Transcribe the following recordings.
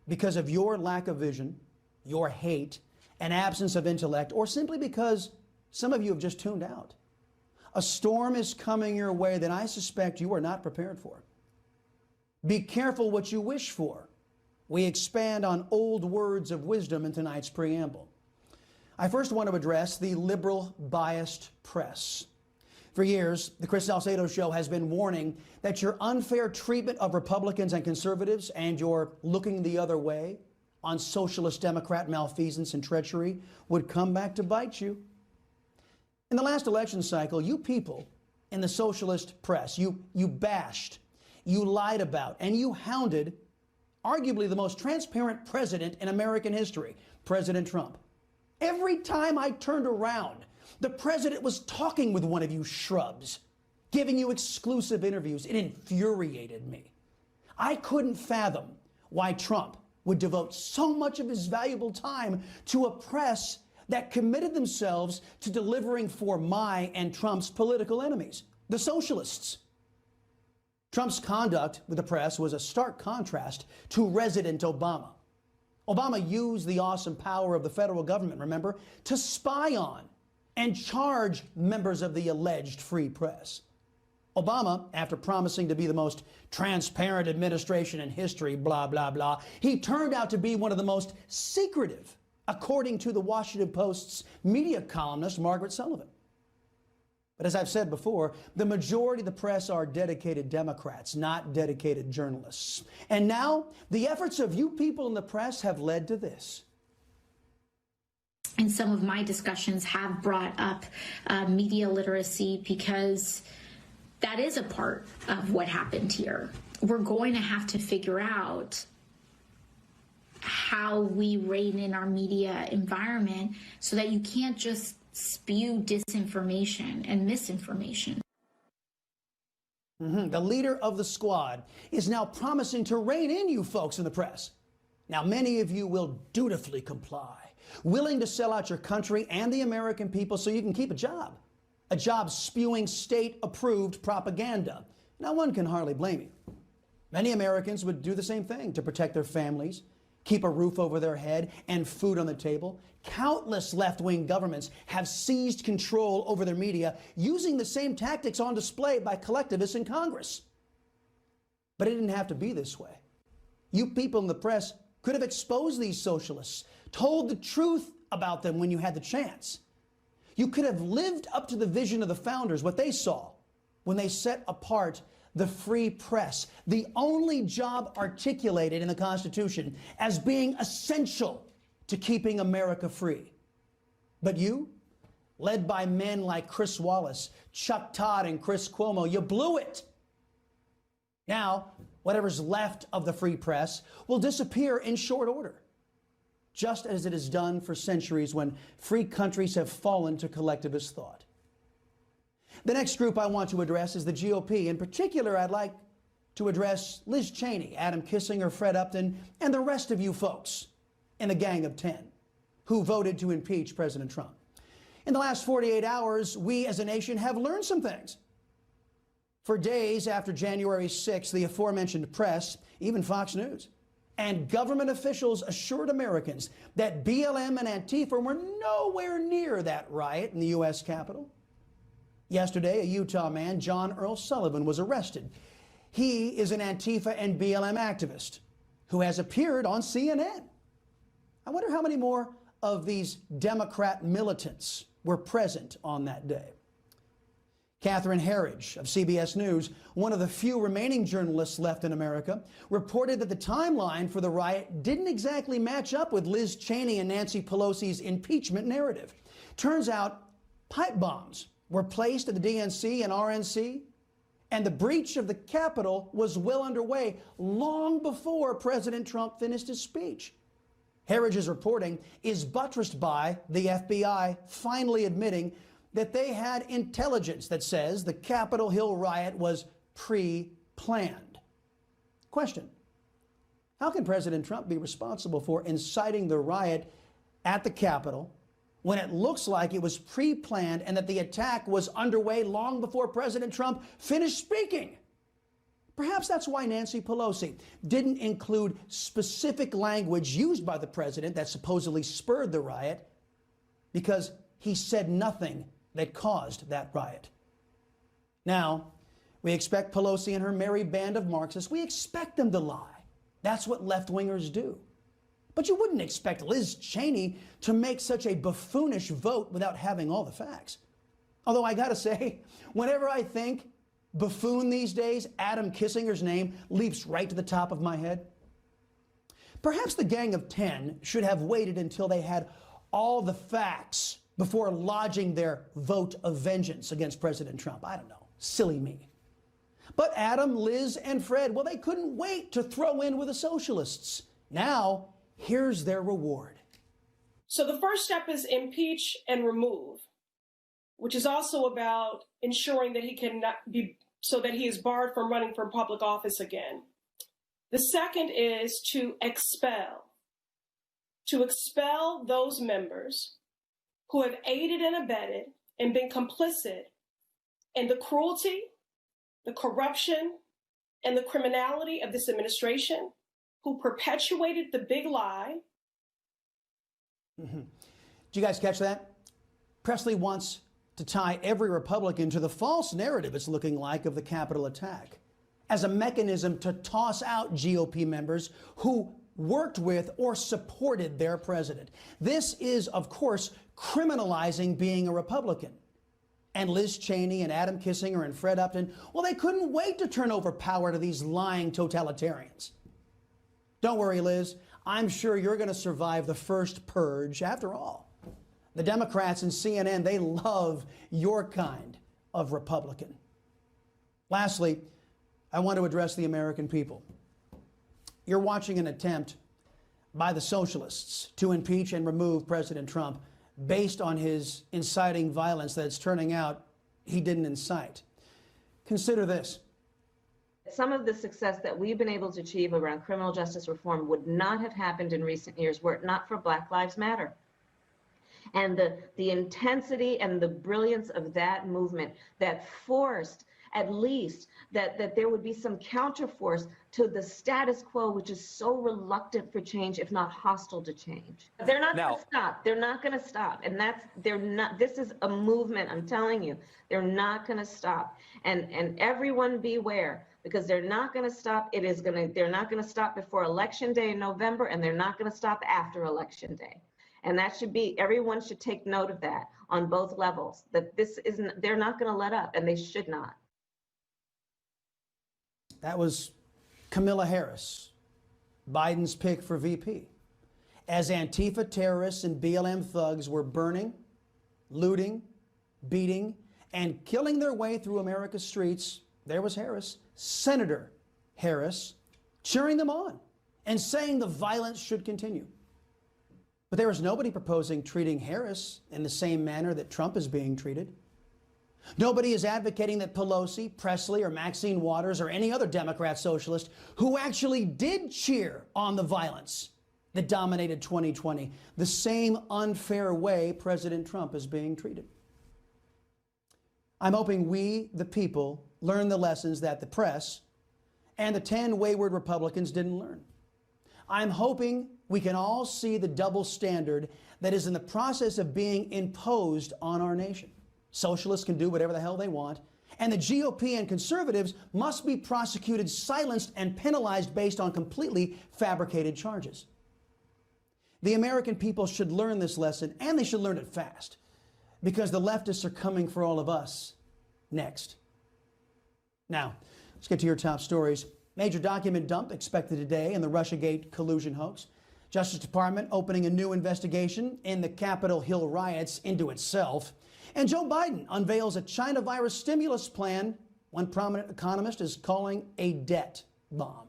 because of your lack of vision, your hate, and absence of intellect, or simply because some of you have just tuned out. A storm is coming your way that I suspect you are not prepared for. Be careful what you wish for. We expand on old words of wisdom in tonight's preamble. I first want to address the liberal biased press. For years, the Chis Salcedo Show has been warning that your unfair treatment of Republicans and conservatives and your looking the other way on socialist Democrat malfeasance and treachery would come back to bite you. In the last election cycle, you people in the socialist press, you bashed, you lied about, and you hounded arguably the most transparent president in American history, President Trump. Every time I turned around, the president was talking with one of you shrubs, giving you exclusive interviews. It infuriated me. I couldn't fathom why Trump would devote so much of his valuable time to a press that committed themselves to delivering for my and Trump's political enemies, the socialists. Trump's conduct with the press was a stark contrast to President Obama. Obama used the awesome power of the federal government, remember, to spy on and charge members of the alleged free press. Obama, after promising to be the most transparent administration in history, blah, blah, blah, he turned out to be one of the most secretive, according to the Washington Post's media columnist, Margaret Sullivan. But as I've said before, the majority of the press are dedicated Democrats, not dedicated journalists. And now the efforts of you people in the press have led to this. And some of my discussions have brought up media literacy because that is a part of what happened here. We're going to have to figure out how we rein in our media environment so that you can't just spew disinformation and misinformation. The leader of the squad is now promising to rein in you folks in the press. Now, many of you will dutifully comply, willing to sell out your country and the American people so you can keep a job spewing state-approved propaganda. Now, one can hardly blame you. Many Americans would do the same thing to protect their families, keep a roof over their head, and food on the table. Countless left-wing governments have seized control over their media using the same tactics on display by collectivists in Congress. But it didn't have to be this way. You people in the press could have exposed these socialists, told the truth about them when you had the chance. You could have lived up to the vision of the founders, what they saw when they set apart the free press, the only job articulated in the Constitution as being essential to keeping America free. But you, led by men like Chris Wallace, Chuck Todd, and Chris Cuomo, you blew it. Now, whatever's left of the free press will disappear in short order, just as it has done for centuries when free countries have fallen to collectivist thought. The next group I want to address is the GOP. In particular, I'd like to address Liz Cheney, Adam Kissinger, Fred Upton, and the rest of you folks in the Gang of 10 who voted to impeach President Trump. In the last 48 hours, we as a nation have learned some things. For days after January 6th, the aforementioned press, even Fox News, and government officials assured Americans that BLM and Antifa were nowhere near that riot in the U.S. Capitol. Yesterday, a Utah man, John Earl Sullivan, was arrested. He is an Antifa and BLM activist who has appeared on CNN. I wonder how many more of these Democrat militants were present on that day. Catherine Herridge of CBS News, one of the few remaining journalists left in America, reported that the timeline for the riot didn't exactly match up with Liz Cheney and Nancy Pelosi's impeachment narrative. Turns out pipe bombs were placed at the DNC and RNC, and the breach of the Capitol was well underway long before President Trump finished his speech. Herridge's reporting is buttressed by the FBI finally admitting that they had intelligence that says the Capitol Hill riot was pre-planned. Question: how can President Trump be responsible for inciting the riot at the Capitol when it looks like it was pre-planned and that the attack was underway long before President Trump finished speaking? Perhaps that's why Nancy Pelosi didn't include specific language used by the president that supposedly spurred the riot, because he said nothing that caused that riot. Now, we expect Pelosi and her merry band of Marxists, we expect them to lie. That's what left-wingers do. But you wouldn't expect Liz Cheney to make such a buffoonish vote without having all the facts. Although I gotta say, whenever I think buffoon these days, Adam Kissinger's name leaps right to the top of my head. Perhaps the Gang of 10 should have waited until they had all the facts before lodging their vote of vengeance against President Trump. I don't know. Silly me. But Adam, Liz, and Fred, well, they couldn't wait to throw in with the socialists. Now, here's their reward. So the first step is impeach and remove, which is also about ensuring that he cannot be, so that he is barred from running for public office again. The second is to expel those members who have aided and abetted and been complicit in the cruelty, the corruption, and the criminality of this administration, who perpetuated the big lie. Did you guys catch that? Presley wants to tie every Republican to the false narrative it's looking like of the Capitol attack as a mechanism to toss out GOP members who worked with or supported their president. This is, of course, criminalizing being a Republican. And Liz Cheney and Adam Kissinger and Fred Upton, well, they couldn't wait to turn over power to these lying totalitarians. Don't worry, Liz. I'm sure you're going to survive the first purge. After all, the Democrats and CNN, they love your kind of Republican. Lastly, I want to address the American people. You're watching an attempt by the socialists to impeach and remove President Trump based on his inciting violence that it's turning out he didn't incite. Consider this. Some of the success that we've been able to achieve around criminal justice reform would not have happened in recent years were it not for Black Lives Matter. And the intensity and the brilliance of that movement that forced at least that there would be some counterforce to the status quo, which is so reluctant for change, if not hostile to change. They're not going to stop. They're not going to stop. And this is a movement, I'm telling you, they're not going to stop. And everyone beware, because they're not going to stop. They're not going to stop before Election Day in November, and they're not going to stop after Election Day. And that should be, everyone should take note of that on both levels, that they're not going to let up, and they should not. That was Kamala Harris, Biden's pick for VP. As Antifa terrorists and BLM thugs were burning, looting, beating, and killing their way through America's streets, there was Harris, Senator Harris, cheering them on and saying the violence should continue. But there was nobody proposing treating Harris in the same manner that Trump is being treated. Nobody is advocating that Pelosi, Presley, or Maxine Waters, or any other Democrat socialist who actually did cheer on the violence that dominated 2020, the same unfair way President Trump is being treated. I'm hoping we, the people, learn the lessons that the press and the 10 wayward Republicans didn't learn. I'm hoping we can all see the double standard that is in the process of being imposed on our nation. Socialists can do whatever the hell they want, and the GOP and conservatives must be prosecuted, silenced, and penalized based on completely fabricated charges. The American people should learn this lesson, and they should learn it fast, because the leftists are coming for all of us next. Now, let's get to your top stories. Major document dump expected today in the Russiagate collusion hoax. Justice Department opening a new investigation in the Capitol Hill riots into itself. And Joe Biden unveils a China virus stimulus plan one prominent economist is calling a debt bomb.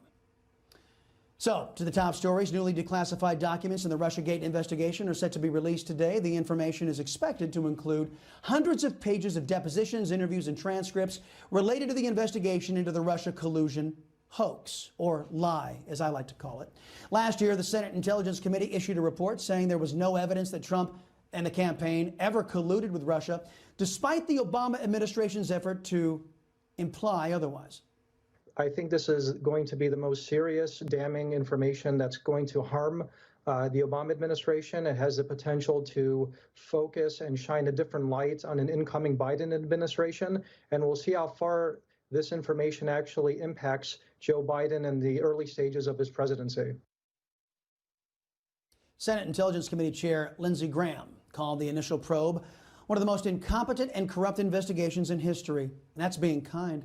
So, to the top stories, newly declassified documents in the Russiagate investigation are set to be released today. The information is expected to include hundreds of pages of depositions, interviews, and transcripts related to the investigation into the Russia collusion hoax, or lie, as I like to call it. Last year, the Senate Intelligence Committee issued a report saying there was no evidence that Trump and the campaign ever colluded with Russia, despite the Obama administration's effort to imply otherwise. I think this is going to be the most serious, damning information that's going to harm the Obama administration. It has the potential to focus and shine a different light on an incoming Biden administration, and we'll see how far this information actually impacts Joe Biden in the early stages of his presidency. Senate Intelligence Committee Chair Lindsey Graham called the initial probe one of the most incompetent and corrupt investigations in history, and that's being kind.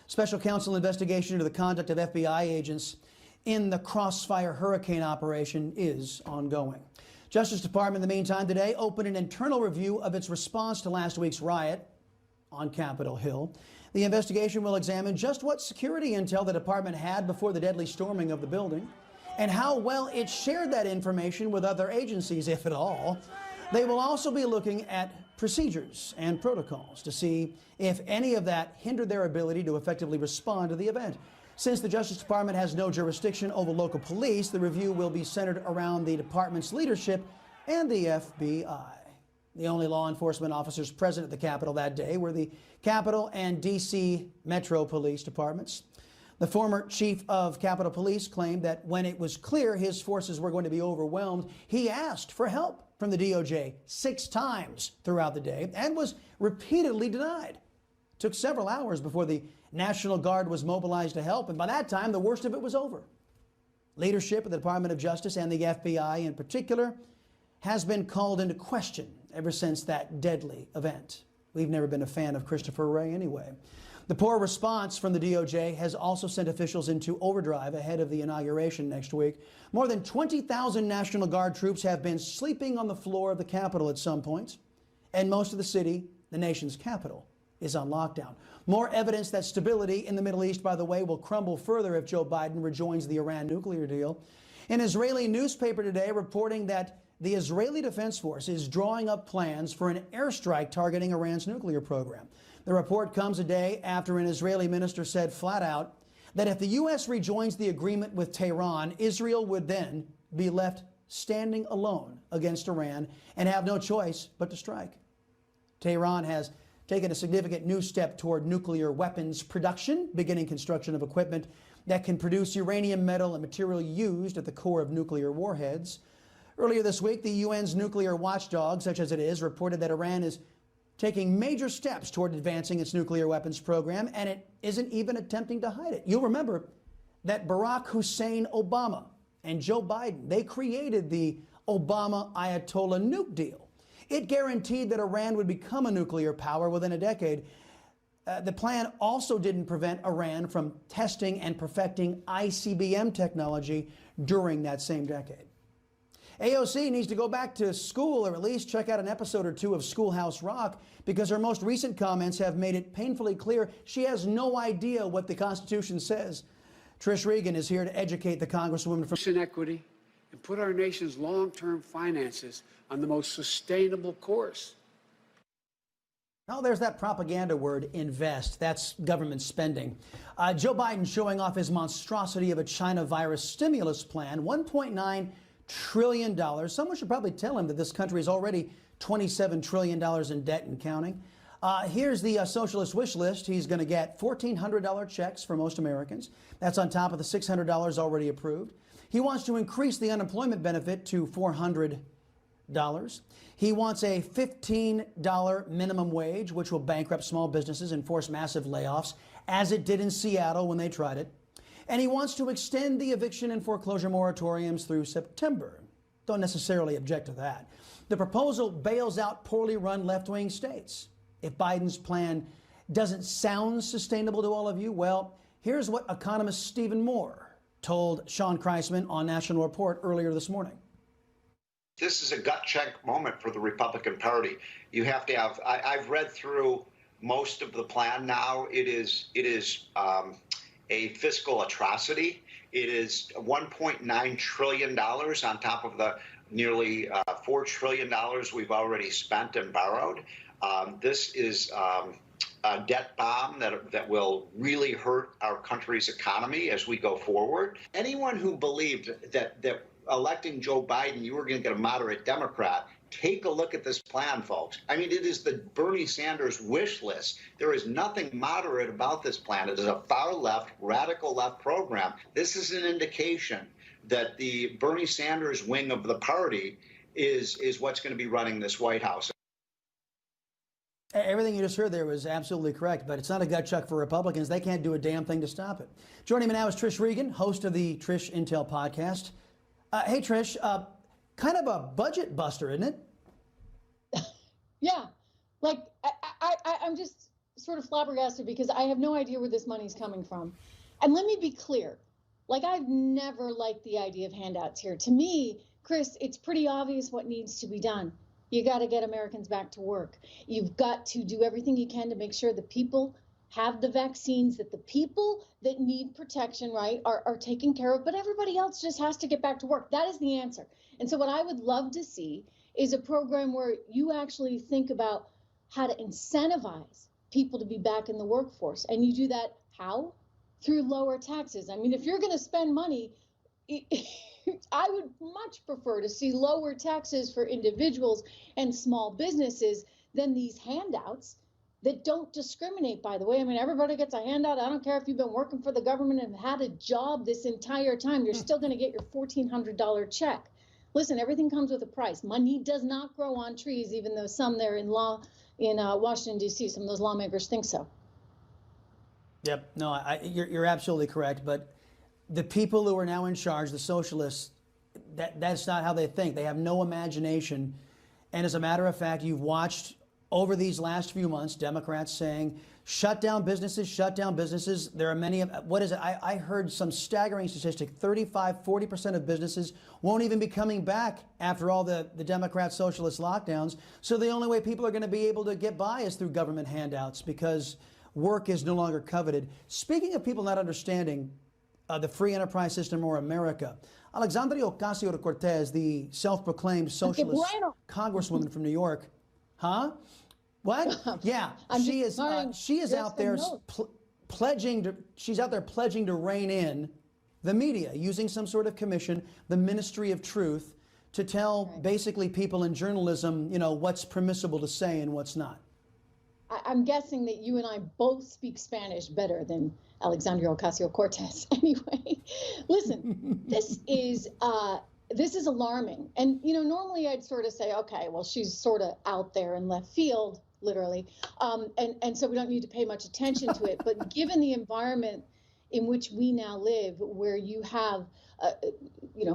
Special counsel investigation into the conduct of FBI agents in the Crossfire Hurricane operation is ongoing. Justice Department, in the meantime, today opened an internal review of its response to last week's riot on Capitol Hill. The investigation will examine just what security intel the department had before the deadly storming of the building and how well it shared that information with other agencies, if at all. They will also be looking at procedures and protocols to see if any of that hindered their ability to effectively respond to the event. Since the Justice Department has no jurisdiction over local police, the review will be centered around the department's leadership and the FBI. The only law enforcement officers present at the Capitol that day were the Capitol and D.C. Metro Police Departments. The former chief of Capitol Police claimed that when it was clear his forces were going to be overwhelmed, he asked for help from the DOJ 6 times throughout the day and was repeatedly denied. It took several hours before the National Guard was mobilized to help, and by that time, the worst of it was over. Leadership of the Department of Justice and the FBI in particular has been called into question ever since that deadly event. We've never been a fan of Christopher Wray anyway. The poor response from the DOJ has also sent officials into overdrive ahead of the inauguration next week. More than 20,000 National Guard troops have been sleeping on the floor of the Capitol at some points, and most of the city, the nation's capital, is on lockdown. More evidence that stability in the Middle East, by the way, will crumble further if Joe Biden rejoins the Iran nuclear deal. An Israeli newspaper today reporting that the Israeli Defense Force is drawing up plans for an airstrike targeting Iran's nuclear program. The report comes a day after an Israeli minister said flat out that if the U.S. rejoins the agreement with Tehran, Israel would then be left standing alone against Iran and have no choice but to strike. Tehran has taken a significant new step toward nuclear weapons production, beginning construction of equipment that can produce uranium metal and material used at the core of nuclear warheads. Earlier this week, the UN's nuclear watchdog, such as it is, reported that Iran is taking major steps toward advancing its nuclear weapons program, and it isn't even attempting to hide it. You'll remember that Barack Hussein Obama and Joe Biden, they created the Obama Ayatollah nuke deal. It guaranteed that Iran would become a nuclear power within a decade. The plan also didn't prevent Iran from testing and perfecting ICBM technology during that same decade. AOC needs to go back to school, or at least check out an episode or two of Schoolhouse Rock, because her most recent comments have made it painfully clear she has no idea what the Constitution says. Trish Regan is here to educate the Congresswoman from equity and put our nation's long-term finances on the most sustainable course. Oh, there's that propaganda word, invest. That's government spending. Joe Biden showing off his monstrosity of a China virus stimulus plan, $1.9 trillion. Someone should probably tell him that this country is already $27 trillion in debt and counting. Here's the socialist wish list. He's going to get $1,400 checks for most Americans. That's on top of the $600 already approved. He wants to increase the unemployment benefit to $400. He wants a $15 minimum wage, which will bankrupt small businesses and force massive layoffs, as it did in Seattle when they tried it. And he wants to extend the eviction and foreclosure moratoriums through September. Don't necessarily object to that. The proposal bails out poorly run left-wing states. If Biden's plan doesn't sound sustainable to all of you, well, here's what economist Stephen Moore told Sean Kreisman on National Report earlier this morning. This is a gut check moment for the Republican Party. You have to have, I've read through most of the plan now. It is a fiscal atrocity. It is $1.9 trillion on top of the nearly $4 trillion we've already spent and borrowed. This is a debt bomb that will really hurt our country's economy as we go forward. Anyone who believed that electing Joe Biden, you were going to get a moderate Democrat, Take a look at this plan, folks. I mean, it is the Bernie Sanders wish list. There is nothing moderate about this plan. It is a far left, radical left program. This is an indication that the Bernie Sanders wing of the party is what's going to be running this White House. Everything you just heard there was absolutely correct, but it's not a gut check for Republicans. They can't do a damn thing to stop it. Joining me now is Trish Regan, host of the Trish Intel podcast. Hey, Trish, kind of a budget buster, isn't it? Yeah, like I'm just sort of flabbergasted because I have no idea where this money's coming from. And let me be clear, like I've never liked the idea of handouts here. To me, Chris, it's pretty obvious what needs to be done. You got to get Americans back to work. You've got to do everything you can to make sure the people have the vaccines, that the people that need protection, right, are taken care of, but everybody else just has to get back to work. That is the answer. And so what I would love to see is a program where you actually think about how to incentivize people to be back in the workforce. And you do that how? Through lower taxes. I mean, if you're going to spend money, I would much prefer to see lower taxes for individuals and small businesses than these handouts that don't discriminate, by the way. I mean, everybody gets a handout. I don't care if you've been working for the government and had a job this entire time, you're still going to get your $1,400 check. Listen, everything comes with a price. Money does not grow on trees, even though some there in Washington, D.C., some of those lawmakers think so. Yep. No, you're absolutely correct. But the people who are now in charge, the socialists, that's not how they think. They have no imagination. And as a matter of fact, you've watched over these last few months, Democrats saying, shut down businesses, shut down businesses. There are many of, what is it? I heard some staggering statistic, 40% of businesses won't even be coming back after all the Democrat socialist lockdowns. So the only way people are going to be able to get by is through government handouts because work is no longer coveted. Speaking of people not understanding the free enterprise system or America, Alexandria Ocasio-Cortez, the self-proclaimed socialist congresswoman from New York, huh? What? Yeah, she is out there pledging to rein in the media using some sort of commission, the Ministry of Truth, to tell basically people in journalism, what's permissible to say and what's not. I'm guessing that you and I both speak Spanish better than Alexandria Ocasio-Cortez. Anyway, listen, this is alarming. And, normally I'd sort of say, okay, well, she's sort of out there in left field, literally. And so we don't need to pay much attention to it. But given the environment in which we now live, where you have,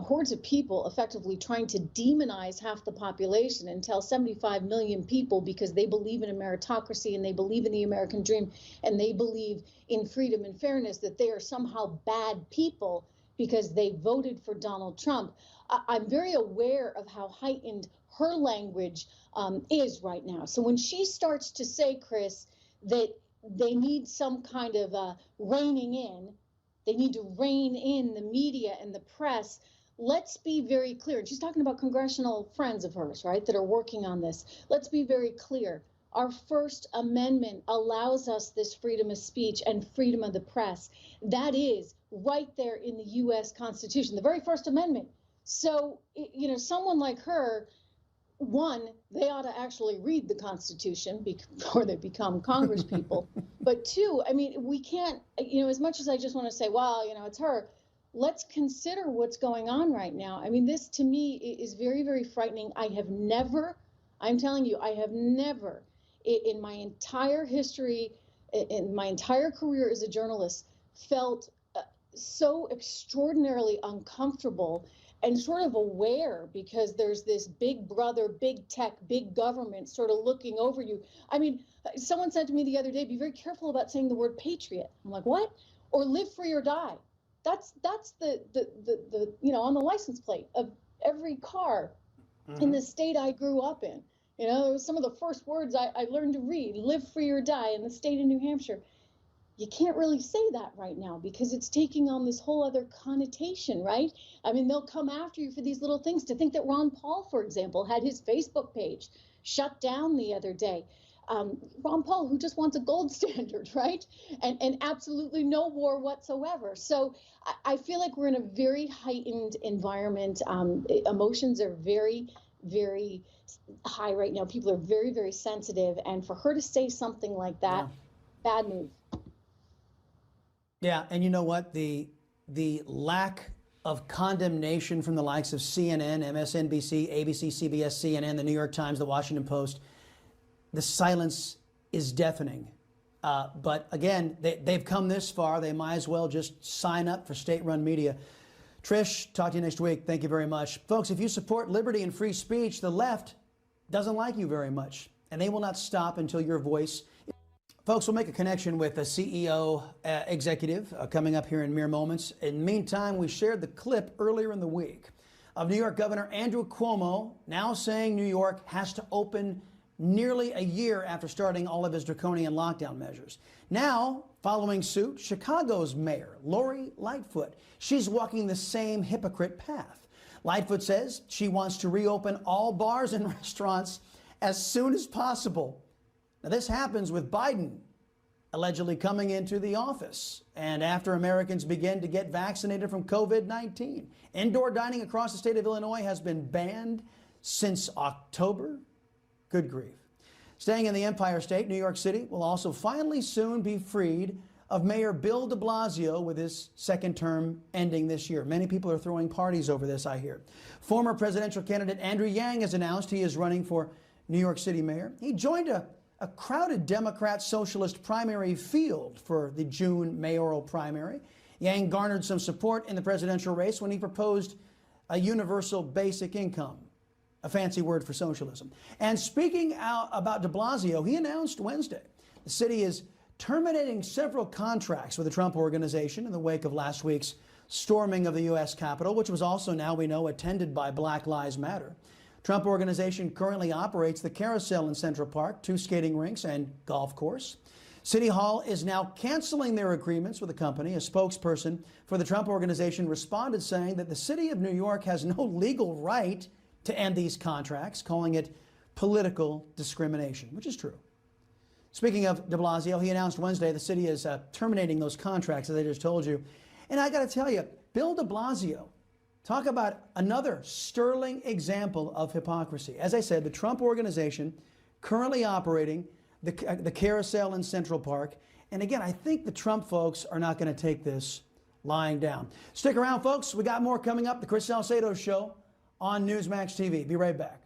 hordes of people effectively trying to demonize half the population and tell 75 million people because they believe in a meritocracy and they believe in the American dream and they believe in freedom and fairness, that they are somehow bad people because they voted for Donald Trump. I'm very aware of how heightened her language is right now. So when she starts to say, Chris, that they need some kind of reining in, they need to rein in the media and the press, let's be very clear. And she's talking about congressional friends of hers, right, that are working on this. Let's be very clear. Our First Amendment allows us this freedom of speech and freedom of the press. That is right there in the U.S. Constitution, the very First Amendment. So, someone like her, one, they ought to actually read the Constitution before they become Congress people. But two, I mean, we can't, as much as I just want to say, well, it's her, let's consider what's going on right now. I mean, this to me is very, very frightening. I'm telling you, I have never in my entire history, in my entire career as a journalist, felt so extraordinarily uncomfortable and sort of aware, because there's this big brother, big tech, big government sort of looking over you. I mean, someone said to me the other day, be very careful about saying the word patriot. I'm like, what? Or live free or die. That's the on the license plate of every car in the state I grew up in. It was some of the first words I learned to read, live free or die, in the state of New Hampshire. You can't really say that right now because it's taking on this whole other connotation, right? I mean, they'll come after you for these little things. To think that Ron Paul, for example, had his Facebook page shut down the other day. Ron Paul, who just wants a gold standard, right? And absolutely no war whatsoever. So I feel like we're in a very heightened environment. Emotions are very, very high right now. People are very, very sensitive. And for her to say something like that, bad move. Yeah, and you know what? The lack of condemnation from the likes of CNN, MSNBC, ABC, CBS, CNN, the New York Times, the Washington Post, the silence is deafening. But again, they've come this far. They might as well just sign up for state-run media. Trish, talk to you next week. Thank you very much. Folks, if you support liberty and free speech, the left doesn't like you very much, and they will not stop until your voice. Folks, we'll make a connection with a CEO executive coming up here in mere moments. In the meantime, we shared the clip earlier in the week of New York Governor Andrew Cuomo now saying New York has to open nearly a year after starting all of his draconian lockdown measures. Now, following suit, Chicago's mayor, Lori Lightfoot. She's walking the same hypocrite path. Lightfoot says she wants to reopen all bars and restaurants as soon as possible. Now, this happens with Biden allegedly coming into the office and after Americans begin to get vaccinated from COVID-19. Indoor dining across the state of Illinois has been banned since October. Good grief. Staying in the Empire State, New York City will also finally soon be freed of Mayor Bill de Blasio with his second term ending this year. Many people are throwing parties over this, I hear. Former presidential candidate Andrew Yang has announced he is running for New York City mayor. He joined a crowded Democrat socialist primary field for the June mayoral primary. Yang garnered some support in the presidential race when he proposed a universal basic income, a fancy word for socialism. And speaking out about de Blasio, he announced Wednesday the city is terminating several contracts with the Trump organization in the wake of last week's storming of the U.S. Capitol, which was also, now we know, attended by Black Lives Matter. Trump organization currently operates the Carousel in Central Park, 2 skating rinks and golf course. City Hall is now canceling their agreements with the company. A spokesperson for the Trump organization responded saying that the city of New York has no legal right to end these contracts, calling it political discrimination, which is true. Speaking of de Blasio, he announced Wednesday the city is terminating those contracts, as I just told you. And I got to tell you, Bill de Blasio, talk about another sterling example of hypocrisy. As I said, the Trump organization currently operating the Carousel in Central Park. And again, I think the Trump folks are not going to take this lying down. Stick around, folks. We got more coming up. The Chis Salcedo Show on NEWSMAX TV. Be right back.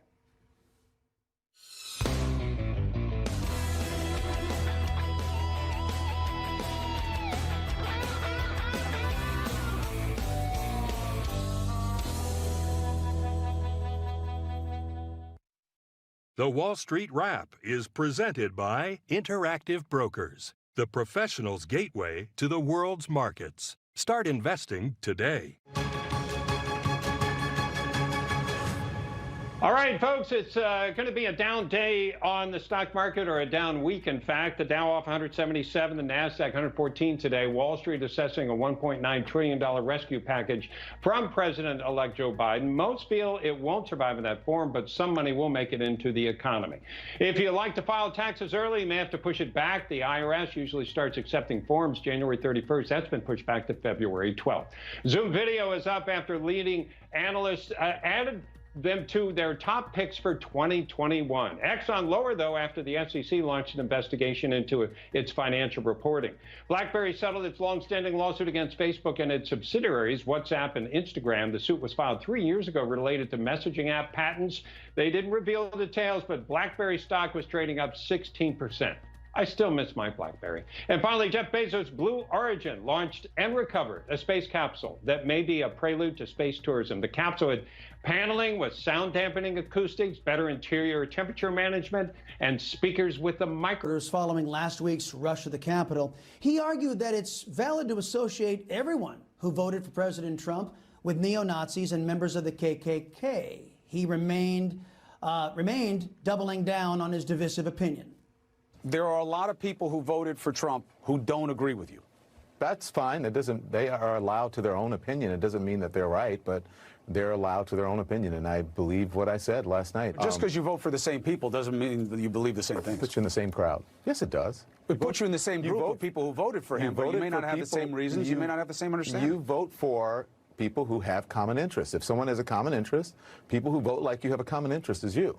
The Wall Street Wrap is presented by Interactive Brokers, the professional's gateway to the world's markets. Start investing today. All right, folks, it's going to be a down day on the stock market, or a down week, in fact. The Dow off 177, the NASDAQ 114 today. Wall Street assessing a $1.9 trillion rescue package from President-elect Joe Biden. Most feel it won't survive in that form, but some money will make it into the economy. If you like to file taxes early, you may have to push it back. The IRS usually starts accepting forms January 31st. That's been pushed back to February 12th. Zoom Video is up after leading analysts added them to their top picks for 2021. Exxon lower, though, after the SEC launched an investigation into its financial reporting. BlackBerry settled its long-standing lawsuit against Facebook and its subsidiaries, WhatsApp and Instagram. The suit was filed 3 years ago related to messaging app patents. They didn't reveal the details, but BlackBerry stock was trading up 16%. I still miss my BlackBerry. And finally, Jeff Bezos' Blue Origin launched and recovered a space capsule that may be a prelude to space tourism. The capsule had paneling with sound dampening acoustics, better interior temperature management, and speakers with the micro. Following last week's rush to the Capitol, he argued that it's valid to associate everyone who voted for President Trump with neo-Nazis and members of the KKK. He remained doubling down on his divisive opinion. There are a lot of people who voted for Trump who don't agree with you. That's fine. They are allowed to their own opinion. It doesn't mean that they're right, but they're allowed to their own opinion, and I believe what I said last night. Just because you vote for the same people doesn't mean that you believe the same things. Puts you in the same crowd. Yes, it does. It puts you in the same group of people who voted for him, but you may not have the same reasons, you may not have the same understanding. You vote for people who have common interests. If someone has a common interest, people who vote like you have a common interest as you.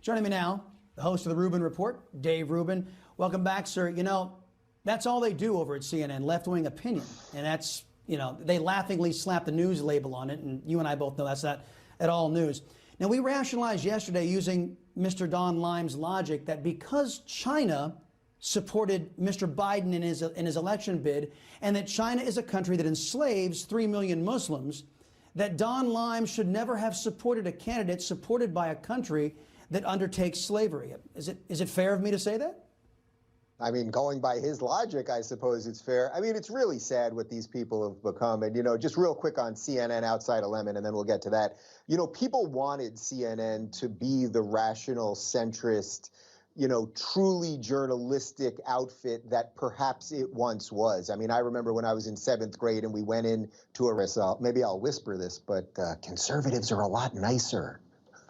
Joining me now, the host of the Rubin Report, Dave Rubin. Welcome back, sir. You know, that's all they do over at CNN, left-wing opinion. And that's, you know, they laughingly slap the news label on it, and you and I both know that's not at all news. Now, we rationalized yesterday using Mr. Don Lime's logic that because China supported Mr. Biden in his election bid, and that China is a country that enslaves 3 million Muslims, that Don Lime should never have supported a candidate supported by a country that undertakes slavery. Is it fair of me to say that? I mean, going by his logic, I suppose it's fair. I mean, it's really sad what these people have become. And, you know, just real quick on CNN outside of Lemon, and then we'll get to that. You know, people wanted CNN to be the rational, centrist, you know, truly journalistic outfit that perhaps it once was. I mean, I remember when I was in 7th grade and we went into a, maybe I'll whisper this, but conservatives are a lot nicer.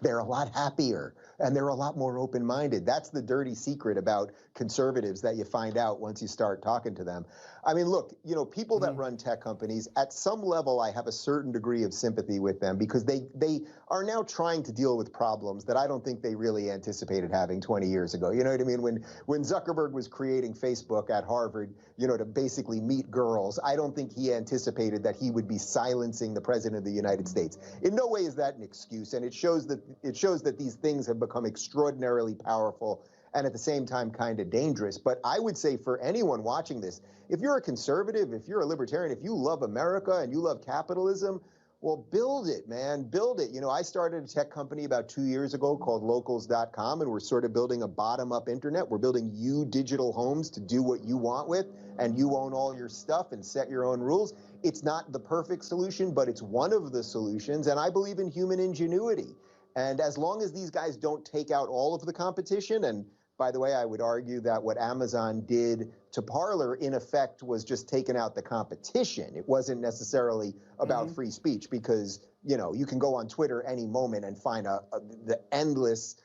They're a lot happier, and they're a lot more open-minded. That's the dirty secret about conservatives that you find out once you start talking to them. I mean, look, you know, people that run tech companies, at some level, I have a certain degree of sympathy with them because they are now trying to deal with problems that I don't think they really anticipated having 20 years ago. You know what I mean? When Zuckerberg was creating Facebook at Harvard, you know, to basically meet girls, I don't think he anticipated that he would be silencing the president of the United States. In no way is that an excuse, and it shows that these things have become extraordinarily powerful and at the same time kind of dangerous. But I would say for anyone watching this, if you're a conservative, if you're a libertarian, if you love America and you love capitalism, well, build it, man, build it. You know, I started a tech company about 2 years ago called locals.com, and we're sort of building a bottom-up internet. We're building you digital homes to do what you want with, and you own all your stuff and set your own rules. It's not the perfect solution, but it's one of the solutions, and I believe in human ingenuity. And as long as these guys don't take out all of the competition, and by the way, I would argue that what Amazon did to Parler, in effect, was just taking out the competition. It wasn't necessarily about free speech because, you know, you can go on Twitter any moment and find the endless,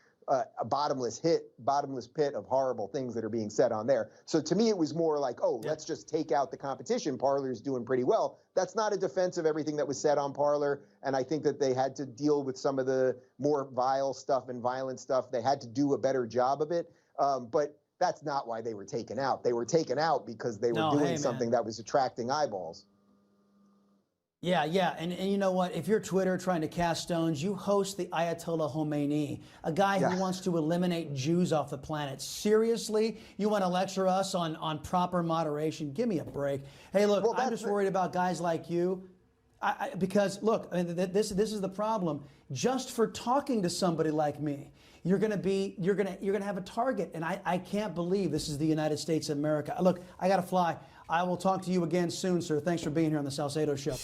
bottomless pit of horrible things that are being said on there. So to me, it was more like, oh, let's just take out the competition. Parler's doing pretty well. That's not a defense of everything that was said on Parler. And I think that they had to deal with some of the more vile stuff and violent stuff. They had to do a better job of it. But that's not why they were taken out. They were taken out because they were doing something that was attracting eyeballs. Yeah. And you know what? If you're Twitter trying to cast stones, you host the Ayatollah Khomeini, a guy who wants to eliminate Jews off the planet. Seriously? You want to lecture us on proper moderation? Give me a break. Hey, look, well, I'm just worried about guys like you. Because, look, I mean, this is the problem. Just for talking to somebody like me, you're gonna have a target, and I can't believe this is the United States of America. Look, I gotta fly. I will talk to you again soon, sir. Thanks for being here on the Salcedo Show.